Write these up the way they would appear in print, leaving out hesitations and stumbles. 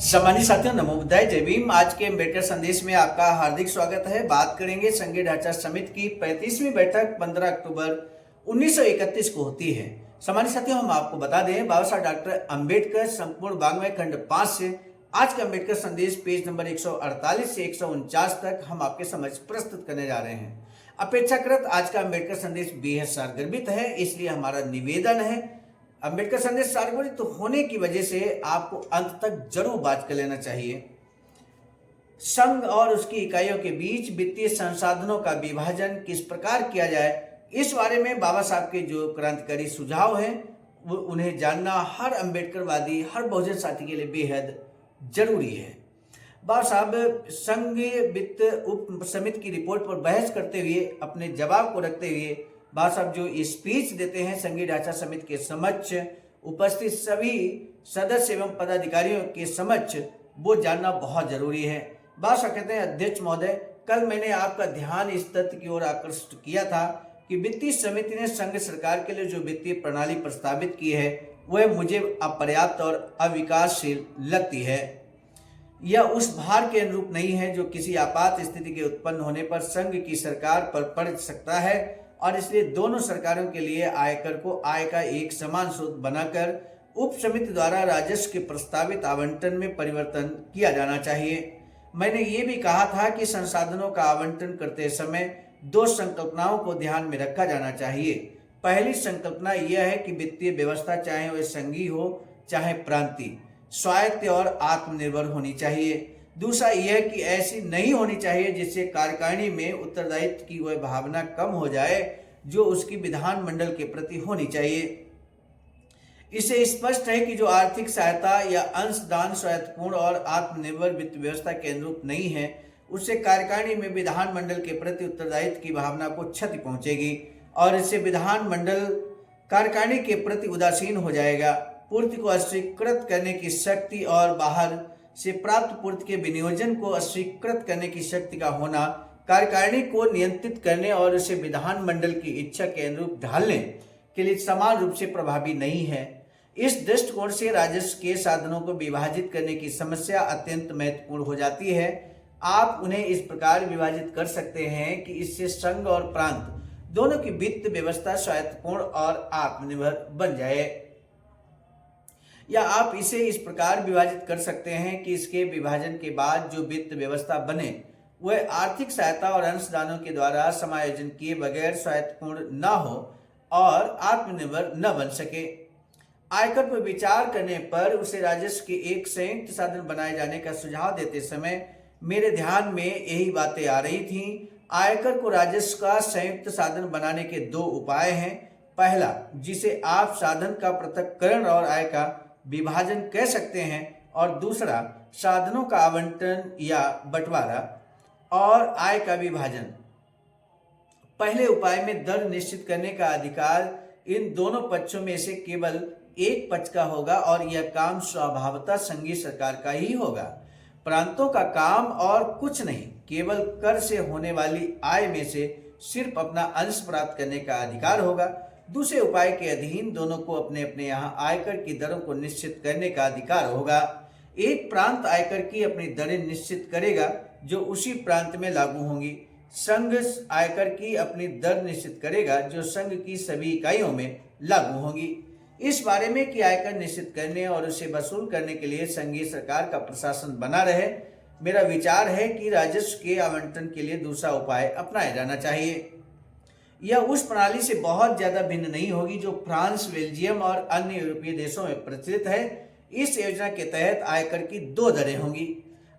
सम्मानित साथियों, नमो बुद्धाय, जय भीम। आज के अम्बेडकर संदेश में आपका हार्दिक स्वागत है। बात करेंगे संघीय ढांचा समिति की 35वीं बैठक 15 अक्टूबर 1931 को होती है। सम्मानित साथियों, हम आपको बता दें, बाबा साहब डॉक्टर अम्बेडकर संपूर्ण वाङ्मय खंड 5 से आज का अम्बेडकर संदेश पेज नंबर 148 से 149 तक हम आपके समक्ष प्रस्तुत करने जा रहे हैं। अपेक्षाकृत आज का अम्बेडकर संदेश बेहद सारगर्भित है, इसलिए हमारा निवेदन है, अम्बेडकर संदेश सारगर्भित होने की वजह से आपको अंत तक जरूर बात कर लेना चाहिए। संघ और उसकी इकाइयों के बीच वित्तीय संसाधनों का विभाजन किस प्रकार किया जाए, इस बारे में बाबा साहब के जो क्रांतिकारी सुझाव हैं वो उन्हें जानना हर अम्बेडकरवादी, हर बहुजन साथी के लिए बेहद जरूरी है। बाबा साहब संघीय वित्त उप समिति की रिपोर्ट पर बहस करते हुए, अपने जवाब को रखते हुए बाबा साहब जो स्पीच देते हैं संघीय ढांचा समिति के समक्ष उपस्थित सभी सदस्य एवं पदाधिकारियों के समक्ष, वो जानना बहुत जरूरी है। बाबा साहब कहते हैं, अध्यक्ष महोदय, कल मैंने आपका ध्यान इस तथ्य की ओर आकर्षित किया था कि वित्तीय समिति ने संघ सरकार के लिए जो वित्तीय प्रणाली प्रस्तावित की है वह मुझे अपर्याप्त और अविकासशील लगती है। यह उस भार के अनुरूप नहीं है जो किसी आपात स्थिति के उत्पन्न होने पर संघ की सरकार पर पड़ सकता है, और इसलिए दोनों सरकारों के लिए आयकर को आय का एक समान स्रोत बनाकर उप समिति द्वारा राजस्व के प्रस्तावित आवंटन में परिवर्तन किया जाना चाहिए। मैंने ये भी कहा था कि संसाधनों का आवंटन करते समय दो संकल्पनाओं को ध्यान में रखा जाना चाहिए। पहली संकल्पना यह है कि वित्तीय व्यवस्था चाहे वह संघीय हो चाहे प्रांतीय, स्वायत्त और आत्मनिर्भर होनी चाहिए। दूसरा यह कि ऐसी नहीं होनी चाहिए जिससे कार्यकारिणी में उत्तरदायित्व की वह भावना कम हो जाए जो उसकी विधानमंडल के प्रति होनी चाहिए। इससे स्पष्ट है कि जो आर्थिक सहायता या अंशदान स्वायत्तपूर्ण और आत्मनिर्भर वित्त व्यवस्था के अनुरूप नहीं है, उससे कार्यकारिणी में विधानमंडल के प्रति उत्तरदायित्व की भावना को क्षति पहुंचेगी और इससे विधानमंडल कार्यकारिणी के प्रति उदासीन हो जाएगा। पूर्ति को अस्वीकृत करने की शक्ति और बाहर से प्राप्त पूर्ति के विनियोजन को अस्वीकृत करने की शक्ति का होना कार्यकारिणी को नियंत्रित करने और उसे विधानमंडल की इच्छा के अनुरूप ढालने के लिए समान रूप से प्रभावी नहीं है। इस दृष्टिकोण से राजस्व के साधनों को विभाजित करने की समस्या अत्यंत महत्वपूर्ण हो जाती है। आप उन्हें इस प्रकार विभाजित कर सकते हैं कि इससे संघ और प्रांत दोनों की वित्त व्यवस्था स्वायत्तपूर्ण और आत्मनिर्भर बन जाए, या आप इसे इस प्रकार विभाजित कर सकते हैं कि इसके विभाजन के बाद जो वित्त व्यवस्था बने वह आर्थिक सहायता और अंशदानों के द्वारा समायोजन किए बगैर स्वायत्तपूर्ण न हो और आत्मनिर्भर न बन सके। आयकर पर विचार करने पर उसे राजस्व के एक संयुक्त साधन बनाए जाने का सुझाव देते समय मेरे ध्यान में यही बातें आ रही थीं। आयकर को राजस्व का संयुक्त साधन बनाने के दो उपाय हैं। पहला, जिसे आप साधन का पृथक्करण और आय का विभाजन कह सकते हैं, और दूसरा साधनों का आवंटन या बंटवारा और आय का विभाजन। पहले उपाय में दर निश्चित करने का अधिकार इन दोनों पक्षों में से केवल एक पक्ष का होगा और यह काम स्वभावतः संघीय सरकार का ही होगा। प्रांतों का काम और कुछ नहीं, केवल कर से होने वाली आय में से सिर्फ अपना अंश प्राप्त करने का अधिकार होगा। दूसरे उपाय के अधीन दोनों को अपने अपने यहाँ आयकर की दरों को निश्चित करने का अधिकार होगा। एक प्रांत आयकर की अपनी दरें निश्चित करेगा जो उसी प्रांत में लागू होंगी। संघ आयकर की अपनी दर निश्चित करेगा जो संघ की सभी इकाइयों में लागू होंगी। इस बारे में कि आयकर निश्चित करने और उसे वसूल करने के लिए संघीय सरकार का प्रशासन बना रहे, मेरा विचार है कि राजस्व के आवंटन के लिए दूसरा उपाय अपनाया जाना चाहिए। यह उस प्रणाली से बहुत ज्यादा भिन्न नहीं होगी जो फ्रांस, बेल्जियम और अन्य यूरोपीय देशों में प्रचलित है। इस योजना के तहत आयकर की दो दरें होंगी।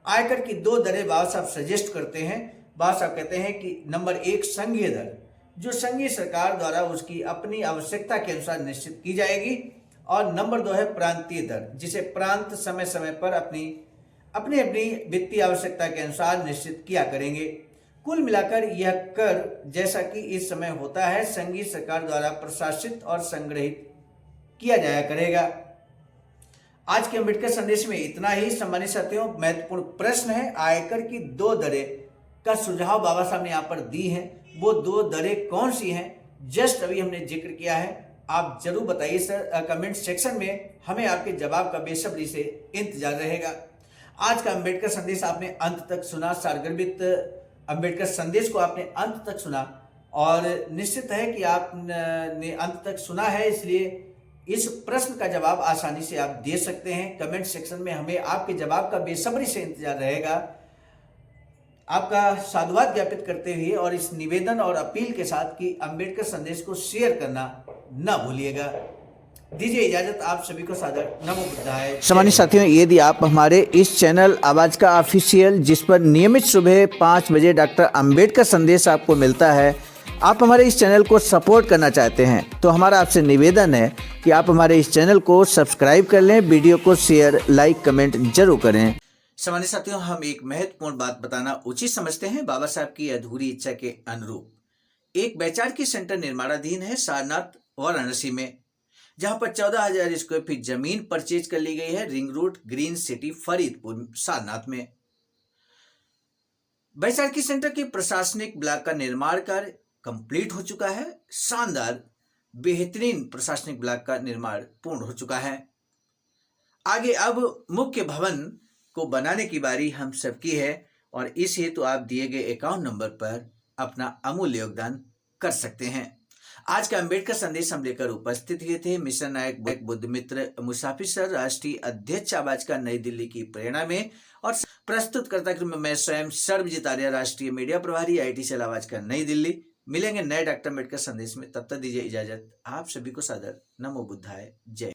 आयकर की दो दरें बाबा साहब सजेस्ट करते हैं। बाबा साहब कहते हैं कि नंबर 1 संघीय दर, जो संघीय सरकार द्वारा उसकी अपनी आवश्यकता के अनुसार निश्चित की जाएगी, और नंबर 2 है प्रांतीय दर, जिसे प्रांत समय समय पर अपनी अपनी वित्तीय आवश्यकता के अनुसार निश्चित किया करेंगे। कुल मिलाकर यह कर, जैसा कि इस समय होता है, संघीय सरकार द्वारा प्रशासित और संग्रहित किया जाया करेगा। आज के अम्बेडकर संदेश में इतना ही। सम्मानित साथियों, महत्वपूर्ण प्रश्न है, आयकर की दो दरें का सुझाव बाबा साहब ने यहाँ पर दी है। वो दो दरें कौन सी हैं, जस्ट अभी हमने जिक्र किया है। आप जरूर बताइए सर, कमेंट सेक्शन में हमें आपके जवाब का बेसब्री से इंतजार रहेगा। आज का अंबेडकर संदेश आपने अंत तक सुना, सारगर्भित अंबेडकर संदेश को आपने अंत तक सुना और निश्चित है कि आपने अंत तक सुना है, इसलिए इस प्रश्न का जवाब आसानी से आप दे सकते हैं। कमेंट सेक्शन में हमें आपके जवाब का बेसब्री से इंतजार रहेगा। आपका साधुवाद ज्ञापित करते हुए और इस निवेदन और अपील के साथ कि अंबेडकर संदेश को शेयर करना न भूलिएगा। दीजिए इजाजत, आप सभी को सादर नमो बुद्धाय। सम्मानित साथियों, यदि आप हमारे इस चैनल आवाज का ऑफिशियल, जिस पर नियमित सुबह 5 बजे डॉक्टर अंबेडकर संदेश आपको मिलता है, आप हमारे इस चैनल को सपोर्ट करना चाहते हैं तो हमारा आपसे निवेदन है कि आप हमारे इस चैनल को सब्सक्राइब कर लें, वीडियो को शेयर, लाइक, कमेंट जरूर करें। सम्मानित साथियों, हम एक महत्वपूर्ण बात बताना उचित समझते हैं। बाबा साहब की अधूरी इच्छा के अनुरूप एक वैचारिकी सेंटर निर्माणाधीन है सारनाथ वाराणसी में, जहां पर 14,000 स्क्वायर फीट जमीन परचेज कर ली गई है ring road, green city, Faridpur, Sarnath में। वैचारिकी सेंटर के प्रशासनिक ब्लॉक का निर्माण कार्य कंप्लीट हो चुका है। शानदार बेहतरीन प्रशासनिक ब्लॉक का निर्माण पूर्ण हो चुका है। आगे अब मुख्य भवन को बनाने की बारी हम सबकी है और इस हेतु आप दिए गए अकाउंट नंबर पर अपना अमूल्य योगदान कर सकते हैं। आज का अंबेडकर संदेश हम लेकर उपस्थित हुए थे मिशन नायक बुद्ध मित्र मुसाफिर सर, राष्ट्रीय अध्यक्ष आवाज का नई दिल्ली की प्रेरणा में, और प्रस्तुतकर्ता क्रम में मैं स्वयं सर्वजीत आर्य, राष्ट्रीय मीडिया प्रभारी, IT सेल आवाज का नई दिल्ली। मिलेंगे नए डॉक्टर अंबेडकर संदेश में, तब तक दीजिए इजाजत। आप सभी को सादर नमो बुद्धाय। जय।